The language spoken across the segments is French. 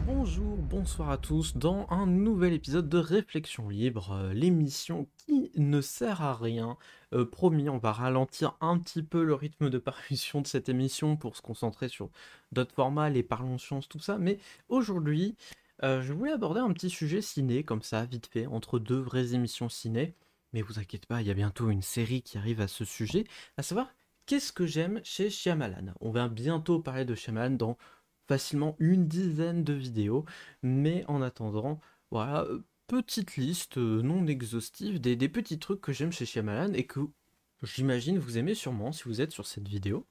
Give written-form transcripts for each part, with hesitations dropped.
Bonjour, bonsoir à tous dans un nouvel épisode de Réflexion Libre, l'émission qui ne sert à rien. Promis, on va ralentir un petit peu le rythme de parution de cette émission pour se concentrer sur d'autres formats, les parlons sciences, tout ça. Mais aujourd'hui, je voulais aborder un petit sujet ciné, comme ça, vite fait, entre deux vraies émissions ciné. Mais vous inquiétez pas, il y a bientôt une série qui arrive à ce sujet, à savoir qu'est-ce que j'aime chez Shyamalan. On va bientôt parler de Shyamalan dans facilement une dizaine de vidéos, mais en attendant, voilà, petite liste non exhaustive des petits trucs que j'aime chez Shyamalan et que j'imagine vous aimez sûrement si vous êtes sur cette vidéo.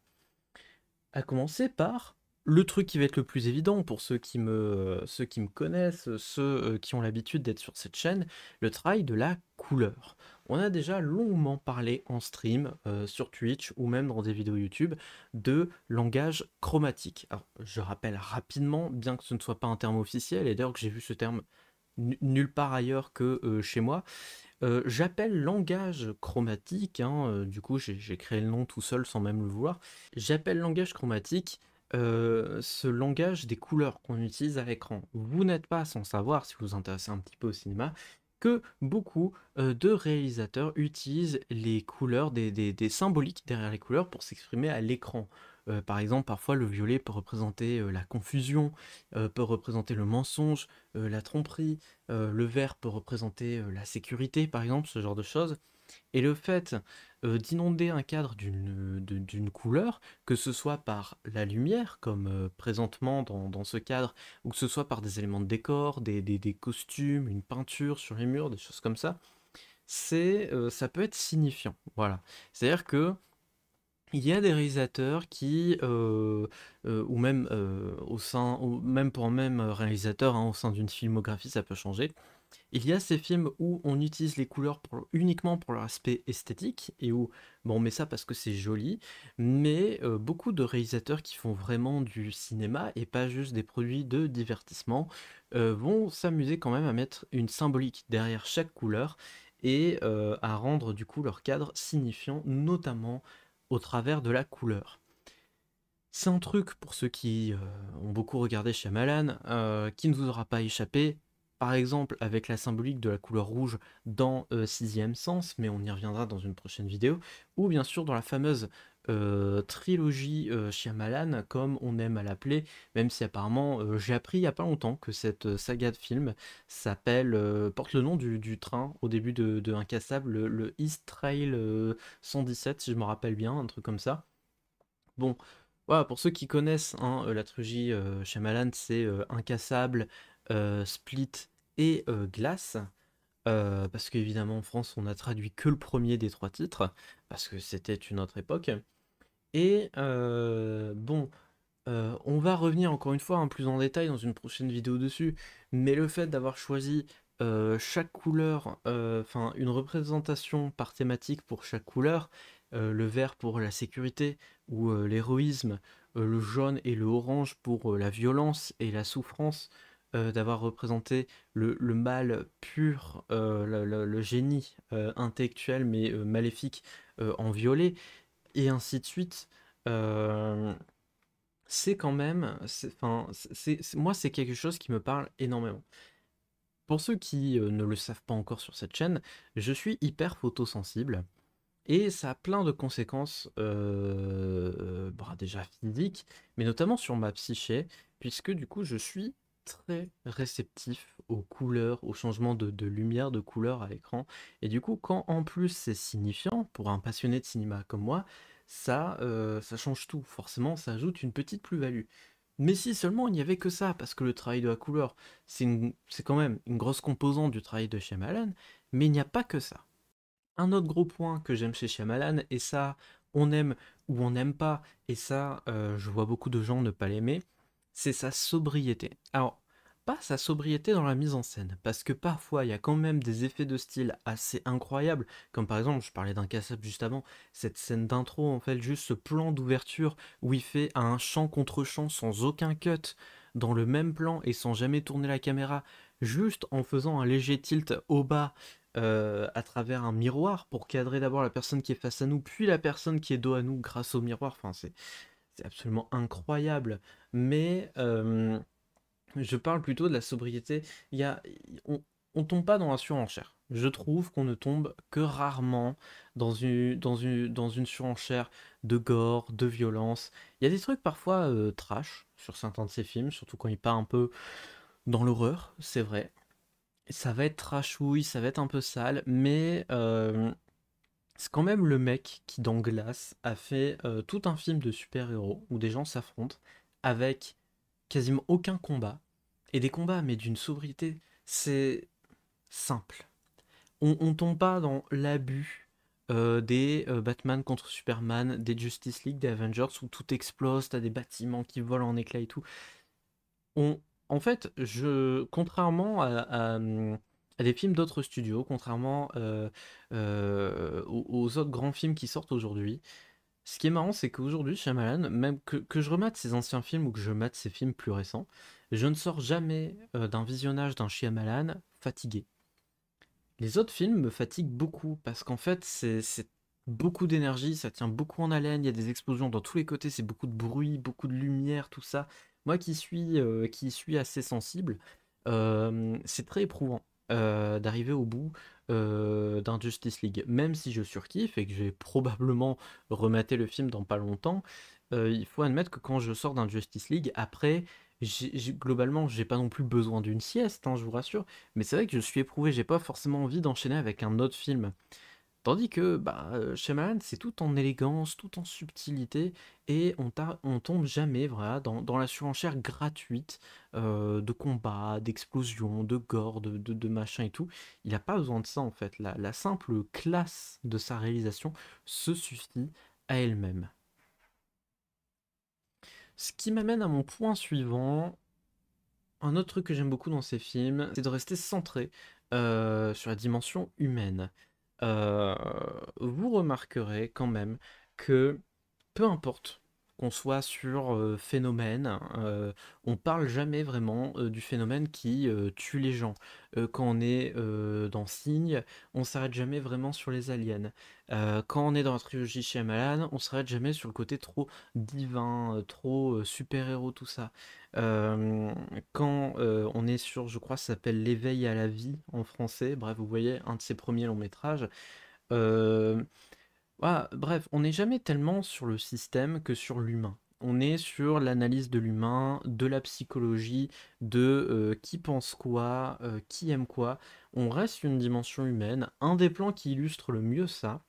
À commencer par le truc qui va être le plus évident pour ceux qui me connaissent, ceux qui ont l'habitude d'être sur cette chaîne, le travail de la couleur. On a déjà longuement parlé en stream, sur Twitch ou même dans des vidéos YouTube, de langage chromatique. Alors, je rappelle rapidement, bien que ce ne soit pas un terme officiel, et d'ailleurs que j'ai vu ce terme nulle part ailleurs que chez moi, j'appelle langage chromatique, hein, du coup j'ai créé le nom tout seul sans même le vouloir, j'appelle langage chromatique ce langage des couleurs qu'on utilise à l'écran. Vous n'êtes pas sans savoir, si vous vous intéressez un petit peu au cinéma, que beaucoup de réalisateurs utilisent les couleurs, des symboliques derrière les couleurs pour s'exprimer à l'écran. Par exemple, parfois le violet peut représenter la confusion, peut représenter le mensonge, la tromperie, le vert peut représenter la sécurité, par exemple, ce genre de choses. Et le fait d'inonder un cadre d'une couleur, que ce soit par la lumière, comme présentement dans ce cadre, ou que ce soit par des éléments de décor, des costumes, une peinture sur les murs, des choses comme ça, ça peut être signifiant. Voilà. C'est-à-dire que il y a des réalisateurs qui, ou même ou même pour un même réalisateur, hein, au sein d'une filmographie, ça peut changer. Il y a ces films où on utilise les couleurs uniquement pour leur aspect esthétique et où bon, on met ça parce que c'est joli, mais beaucoup de réalisateurs qui font vraiment du cinéma et pas juste des produits de divertissement vont s'amuser quand même à mettre une symbolique derrière chaque couleur et à rendre du coup leur cadre signifiant, notamment au travers de la couleur. C'est un truc pour ceux qui ont beaucoup regardé Shyamalan, qui ne vous aura pas échappé. Par exemple, avec la symbolique de la couleur rouge dans Sixième Sens, mais on y reviendra dans une prochaine vidéo, ou bien sûr dans la fameuse trilogie Shyamalan, comme on aime à l'appeler, même si apparemment j'ai appris il n'y a pas longtemps que cette saga de films porte le nom du train au début de Incassable, le East Trail 117, si je me rappelle bien, un truc comme ça. Bon, voilà, pour ceux qui connaissent hein, la trilogie Shyamalan, c'est Incassable, Split et Glass. Parce qu'évidemment en France on a traduit que le premier des trois titres, parce que c'était une autre époque. Et bon, on va revenir encore une fois hein, plus en détail dans une prochaine vidéo dessus, mais le fait d'avoir choisi chaque couleur, enfin une représentation par thématique pour chaque couleur, le vert pour la sécurité ou l'héroïsme, le jaune et le orange pour la violence et la souffrance, d'avoir représenté le mal pur, le génie intellectuel mais maléfique en violet, et ainsi de suite. euh, c'est quand même, enfin, moi c'est quelque chose qui me parle énormément. Pour ceux qui ne le savent pas encore sur cette chaîne, je suis hyper photosensible et ça a plein de conséquences, bah, déjà physiques, mais notamment sur ma psyché, puisque du coup je suis très réceptif aux couleurs, aux changements de lumière, de couleur à l'écran, et du coup quand en plus c'est signifiant pour un passionné de cinéma comme moi, ça change tout, forcément ça ajoute une petite plus-value. Mais si seulement il n'y avait que ça, parce que le travail de la couleur, c'est quand même une grosse composante du travail de Shyamalan, mais il n'y a pas que ça. Un autre gros point que j'aime chez Shyamalan, et ça, on aime ou on n'aime pas, et ça, je vois beaucoup de gens ne pas l'aimer, c'est sa sobriété. Alors, pas sa sobriété dans la mise en scène, parce que parfois, il y a quand même des effets de style assez incroyables, comme par exemple, je parlais d'Incassable juste avant, cette scène d'intro, en fait, juste ce plan d'ouverture où il fait un chant contre chant sans aucun cut, dans le même plan et sans jamais tourner la caméra, juste en faisant un léger tilt au bas à travers un miroir pour cadrer d'abord la personne qui est face à nous, puis la personne qui est dos à nous grâce au miroir. Enfin, c'est absolument incroyable. Mais je parle plutôt de la sobriété. Il y a, on, on tombe pas dans la surenchère. Je trouve qu'on ne tombe que rarement dans une surenchère de gore, de violence. Il y a des trucs parfois trash sur certains de ces films, surtout quand il part un peu dans l'horreur, c'est vrai. Ça va être trashouille, ça va être un peu sale, mais c'est quand même le mec qui, dans Glass, a fait tout un film de super-héros où des gens s'affrontent avec quasiment aucun combat. Et des combats, mais d'une sobriété, c'est simple. On tombe pas dans l'abus des Batman contre Superman, des Justice League, des Avengers, où tout explose, t'as des bâtiments qui volent en éclats et tout. On, En fait, contrairement à des films d'autres studios, contrairement aux autres grands films qui sortent aujourd'hui, ce qui est marrant, c'est qu'aujourd'hui, Shyamalan, même que je remate ses anciens films ou que je mate ses films plus récents, je ne sors jamais d'un visionnage d'un Shyamalan fatigué. Les autres films me fatiguent beaucoup parce qu'en fait, c'est beaucoup d'énergie, ça tient beaucoup en haleine, il y a des explosions dans tous les côtés, c'est beaucoup de bruit, beaucoup de lumière, tout ça. Moi qui suis assez sensible, c'est très éprouvant d'arriver au bout d'un Justice League. Même si je surkiffe et que je vais probablement remater le film dans pas longtemps, il faut admettre que quand je sors d'un Justice League, après, globalement, j'ai pas non plus besoin d'une sieste, hein, je vous rassure. Mais c'est vrai que je suis éprouvé, j'ai pas forcément envie d'enchaîner avec un autre film. Tandis que Shyamalan, c'est tout en élégance, tout en subtilité, et on tombe jamais voilà, dans la surenchère gratuite de combats, d'explosions, de gore, de machin et tout. Il n'a pas besoin de ça en fait. La simple classe de sa réalisation se suffit à elle-même. Ce qui m'amène à mon point suivant. Un autre truc que j'aime beaucoup dans ces films, c'est de rester centré sur la dimension humaine. Euh, Vous remarquerez quand même que peu importe qu'on soit sur phénomène, on parle jamais vraiment du phénomène qui tue les gens. Quand on est dans Signe, on s'arrête jamais vraiment sur les aliens. Quand on est dans la trilogie Shyamalan, on s'arrête jamais sur le côté trop divin, trop super-héros, tout ça. Euh, Quand on est sur, je crois, ça s'appelle L'éveil à la vie en français, bref, vous voyez, un de ses premiers longs métrages. Euh, voilà, bref, on n'est jamais tellement sur le système que sur l'humain. On est sur l'analyse de l'humain, de la psychologie, de qui pense quoi, qui aime quoi. On reste une dimension humaine. Un des plans qui illustre le mieux ça,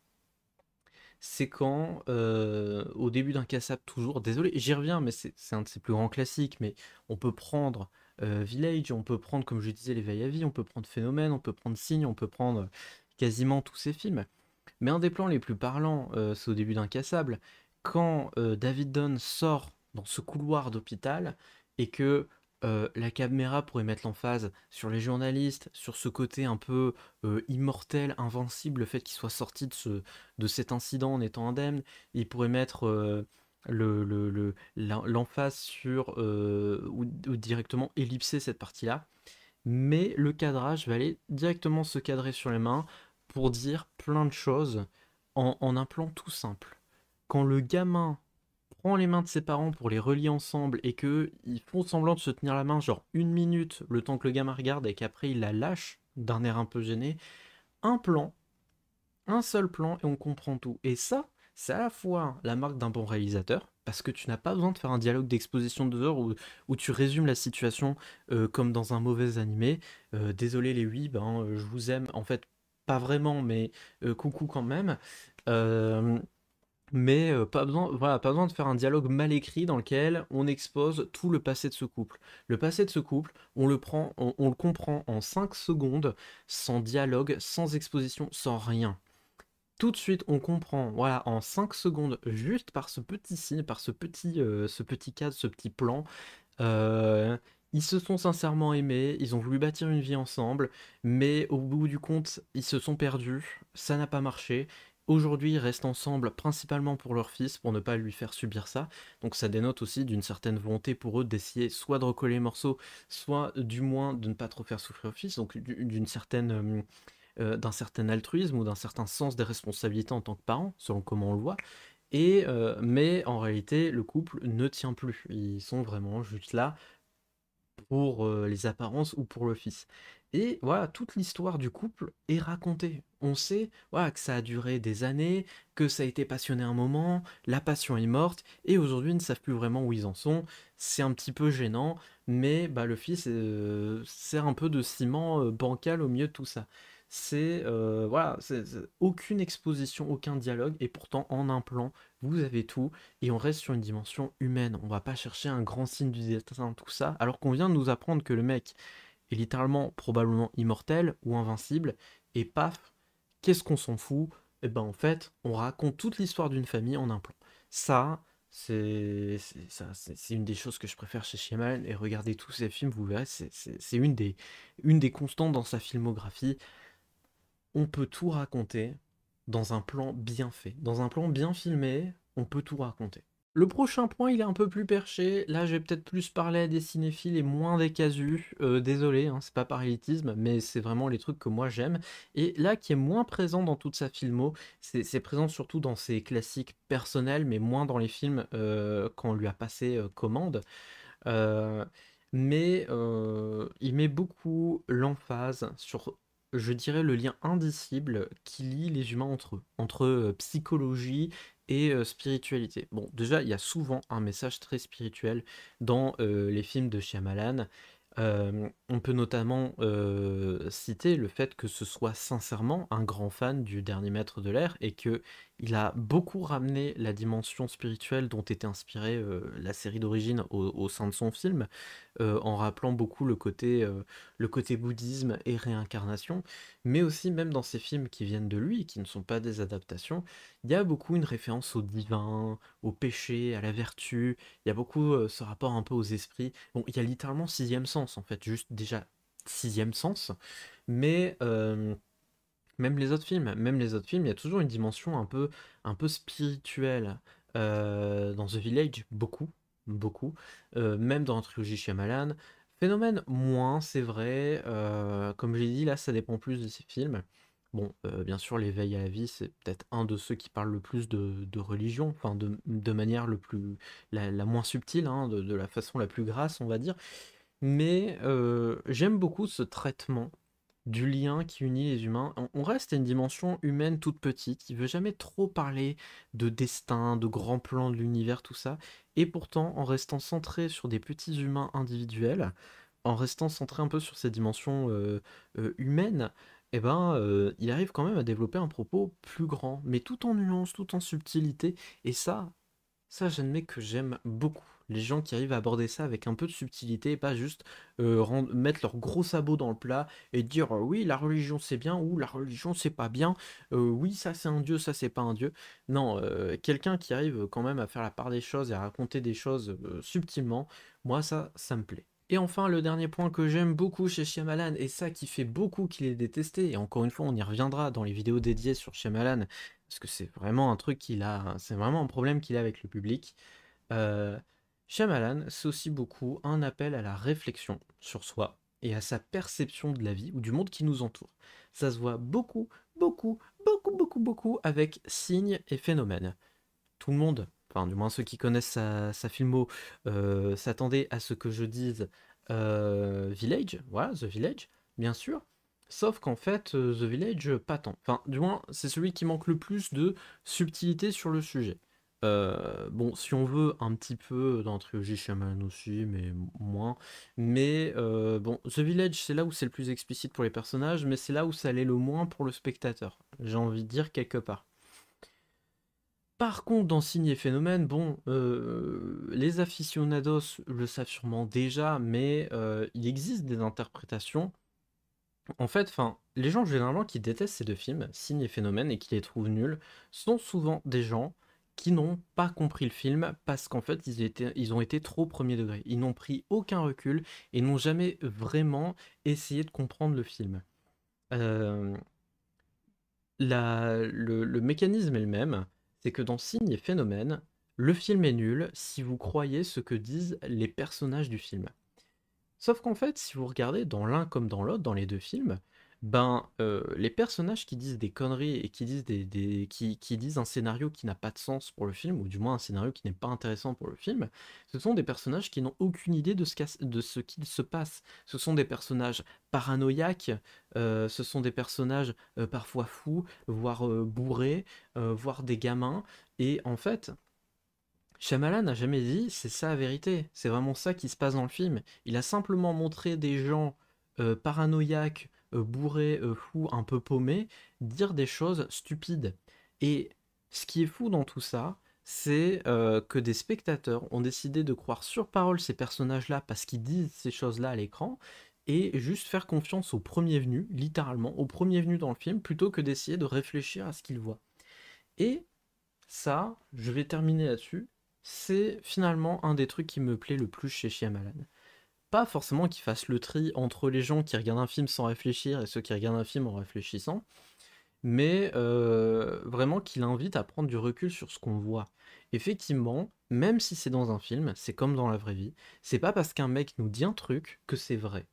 c'est quand, au début d'Incassable toujours, désolé, j'y reviens, mais c'est un de ses plus grands classiques, mais on peut prendre Village, on peut prendre, comme je disais, L'éveil à vie, on peut prendre Phénomène, on peut prendre Signe, on peut prendre quasiment tous ces films. Mais un des plans les plus parlants, c'est au début d'Incassable, quand David Dunn sort dans ce couloir d'hôpital et que la caméra pourrait mettre l'emphase sur les journalistes, sur ce côté un peu immortel, invincible, le fait qu'il soit sorti de cet incident en étant indemne. Il pourrait mettre l'emphase sur, ou directement ellipser cette partie-là. Mais le cadrage va aller directement se cadrer sur les mains pour dire plein de choses en un plan tout simple. Quand le gamin prend les mains de ses parents pour les relier ensemble et que ils font semblant de se tenir la main genre une minute le temps que le gamin regarde et qu'après il la lâche d'un air un peu gêné, un plan, un seul plan et on comprend tout. Et ça, c'est à la fois la marque d'un bon réalisateur, parce que tu n'as pas besoin de faire un dialogue d'exposition de 2 heures où tu résumes la situation comme dans un mauvais animé. Désolé les oui, ben, je vous aime. En fait, pas vraiment, mais coucou quand même. Euh, mais pas besoin, voilà, pas besoin de faire un dialogue mal écrit dans lequel on expose tout le passé de ce couple. Le passé de ce couple, on le comprend en 5 secondes, sans dialogue, sans exposition, sans rien. Tout de suite, on comprend, voilà, en 5 secondes, juste par ce petit signe, par ce petit cadre, ce petit plan, euh, ils se sont sincèrement aimés, ils ont voulu bâtir une vie ensemble, mais au bout du compte, ils se sont perdus, ça n'a pas marché, aujourd'hui ils restent ensemble principalement pour leur fils, pour ne pas lui faire subir ça. Donc ça dénote aussi d'une certaine volonté pour eux d'essayer soit de recoller les morceaux, soit du moins de ne pas trop faire souffrir le fils, donc d'un certain altruisme ou d'un certain sens des responsabilités en tant que parent, selon comment on le voit. Mais en réalité, le couple ne tient plus. Ils sont vraiment juste là pour les apparences ou pour le fils. Et voilà, toute l'histoire du couple est racontée. On sait voilà, que ça a duré des années, que ça a été passionné un moment, la passion est morte, et aujourd'hui ils ne savent plus vraiment où ils en sont. C'est un petit peu gênant, mais bah, le fils sert un peu de ciment bancal au milieu de tout ça. C'est aucune exposition, aucun dialogue, et pourtant en un plan, vous avez tout, et on reste sur une dimension humaine. On va pas chercher un grand signe du destin, tout ça, alors qu'on vient de nous apprendre que le mec est littéralement probablement immortel ou invincible, et paf, qu'est-ce qu'on s'en fout? Et ben en fait, on raconte toute l'histoire d'une famille en un plan. Ça, c'est une des choses que je préfère chez Shyamalan, et regardez tous ses films, vous verrez, c'est une des constantes dans sa filmographie. On peut tout raconter dans un plan bien fait. Dans un plan bien filmé, on peut tout raconter. Le prochain point, il est un peu plus perché. Là, je vais peut-être plus parler à des cinéphiles et moins des casus. Désolé, hein, c'est pas par élitisme, mais c'est vraiment les trucs que moi j'aime. Et là, qui est moins présent dans toute sa filmo, c'est présent surtout dans ses classiques personnels, mais moins dans les films quand on lui a passé commande. Euh, il met beaucoup l'emphase sur, je dirais, le lien indicible qui lie les humains entre psychologie et spiritualité. Bon, déjà, il y a souvent un message très spirituel dans les films de Shyamalan. On peut notamment citer le fait que ce soit sincèrement un grand fan du Dernier Maître de l'air et que il a beaucoup ramené la dimension spirituelle dont était inspirée la série d'origine au sein de son film, en rappelant beaucoup le côté bouddhisme et réincarnation, mais aussi même dans ces films qui viennent de lui, qui ne sont pas des adaptations, il y a beaucoup une référence au divin, au péché, à la vertu, il y a beaucoup ce rapport un peu aux esprits. Bon, il y a littéralement sixième sens en fait, juste déjà sixième sens, mais même les autres films, il y a toujours une dimension un peu spirituelle. Dans The Village, beaucoup, beaucoup. Même dans la trilogie Shyamalan. Phénomène, moins, c'est vrai. Comme j'ai dit, là, ça dépend plus de ces films. Bon, bien sûr, L'éveil à la vie, c'est peut-être un de ceux qui parlent le plus de religion, enfin, de manière la moins subtile, hein, de la façon la plus grasse, on va dire. Mais j'aime beaucoup ce traitement du lien qui unit les humains. On reste à une dimension humaine toute petite. Il veut jamais trop parler de destin, de grands plans de l'univers, tout ça. Et pourtant, en restant centré sur des petits humains individuels, en restant centré un peu sur ces dimensions humaines, il arrive quand même à développer un propos plus grand, mais tout en nuance, tout en subtilité. Et ça, j'admets que j'aime beaucoup. Les gens qui arrivent à aborder ça avec un peu de subtilité et pas juste mettre leurs gros sabots dans le plat et dire oui, la religion c'est bien ou la religion c'est pas bien, oui, ça c'est un dieu, ça c'est pas un dieu. Non, quelqu'un qui arrive quand même à faire la part des choses et à raconter des choses subtilement, moi ça me plaît. Et enfin, le dernier point que j'aime beaucoup chez Shyamalan, et ça qui fait beaucoup qu'il est détesté, et encore une fois, on y reviendra dans les vidéos dédiées sur Shyamalan, parce que c'est vraiment un truc c'est vraiment un problème qu'il a avec le public. Euh, Shyamalan, c'est aussi beaucoup un appel à la réflexion sur soi et à sa perception de la vie ou du monde qui nous entoure. Ça se voit beaucoup, beaucoup, beaucoup, beaucoup, beaucoup avec Signes et Phénomènes. Tout le monde, enfin du moins ceux qui connaissent sa filmo, s'attendaient à ce que je dise Village, voilà, The Village, bien sûr. Sauf qu'en fait, The Village, pas tant. Enfin, du moins, c'est celui qui manque le plus de subtilité sur le sujet. Bon, si on veut un petit peu dans la trilogie Shyamalan aussi, mais moins. Mais bon, The Village, c'est là où c'est le plus explicite pour les personnages, mais c'est là où ça l'est le moins pour le spectateur. J'ai envie de dire quelque part. Par contre, dans Signe et Phénomène, bon, les aficionados le savent sûrement déjà, mais il existe des interprétations. En fait, enfin, les gens généralement qui détestent ces deux films, Signe et Phénomène, et qui les trouvent nuls, sont souvent des gens qui n'ont pas compris le film parce qu'en fait, ils ont été trop premier degré. Ils n'ont pris aucun recul et n'ont jamais vraiment essayé de comprendre le film. Euh, le mécanisme est le même, c'est que dans Signe et Phénomène, le film est nul si vous croyez ce que disent les personnages du film. Sauf qu'en fait, si vous regardez dans l'un comme dans l'autre, dans les deux films, les personnages qui disent des conneries et qui disent, qui disent un scénario qui n'a pas de sens pour le film, ou du moins un scénario qui n'est pas intéressant pour le film, ce sont des personnages qui n'ont aucune idée de ce qu'il se passe. Ce sont des personnages paranoïaques, ce sont des personnages parfois fous, voire bourrés, voire des gamins. Et en fait, Shyamalan n'a jamais dit c'est ça la vérité, c'est vraiment ça qui se passe dans le film. Il a simplement montré des gens paranoïaques, bourrés, fous, un peu paumés, dire des choses stupides. Et ce qui est fou dans tout ça, c'est que des spectateurs ont décidé de croire sur parole ces personnages-là parce qu'ils disent ces choses-là à l'écran, et juste faire confiance au premier venu, littéralement, au premier venu dans le film, plutôt que d'essayer de réfléchir à ce qu'ils voient. Et ça, je vais terminer là-dessus, c'est finalement un des trucs qui me plaît le plus chez Shyamalan. Pas forcément qu'il fasse le tri entre les gens qui regardent un film sans réfléchir et ceux qui regardent un film en réfléchissant, mais vraiment qu'il invite à prendre du recul sur ce qu'on voit. Effectivement, même si c'est dans un film, c'est comme dans la vraie vie, c'est pas parce qu'un mec nous dit un truc que c'est vrai.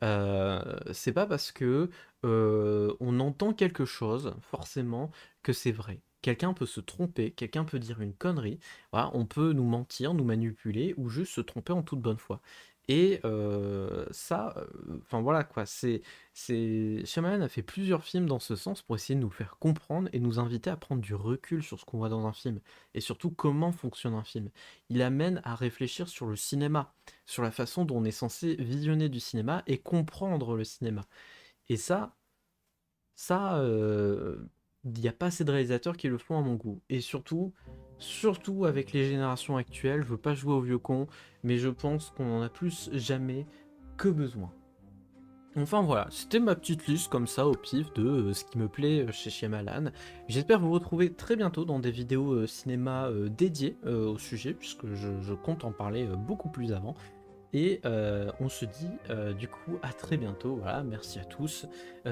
C'est pas parce que on entend quelque chose, forcément, que c'est vrai. Quelqu'un peut se tromper, quelqu'un peut dire une connerie, voilà, on peut nous mentir, nous manipuler, ou juste se tromper en toute bonne foi. Et ça, enfin voilà quoi, Shyamalan a fait plusieurs films dans ce sens pour essayer de nous faire comprendre et nous inviter à prendre du recul sur ce qu'on voit dans un film, et surtout comment fonctionne un film. Il amène à réfléchir sur le cinéma, sur la façon dont on est censé visionner du cinéma et comprendre le cinéma. Et ça, il n'y a pas assez de réalisateurs qui le font à mon goût. Et surtout avec les générations actuelles, je veux pas jouer au vieux con, mais je pense qu'on en a plus jamais que besoin. Enfin voilà, c'était ma petite liste comme ça au pif de ce qui me plaît chez Shyamalan. J'espère vous retrouver très bientôt dans des vidéos cinéma dédiées au sujet, puisque je compte en parler beaucoup plus avant. Et on se dit du coup à très bientôt. Voilà, merci à tous.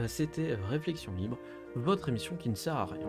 C'était Réflexion Libre, votre émission qui ne sert à rien.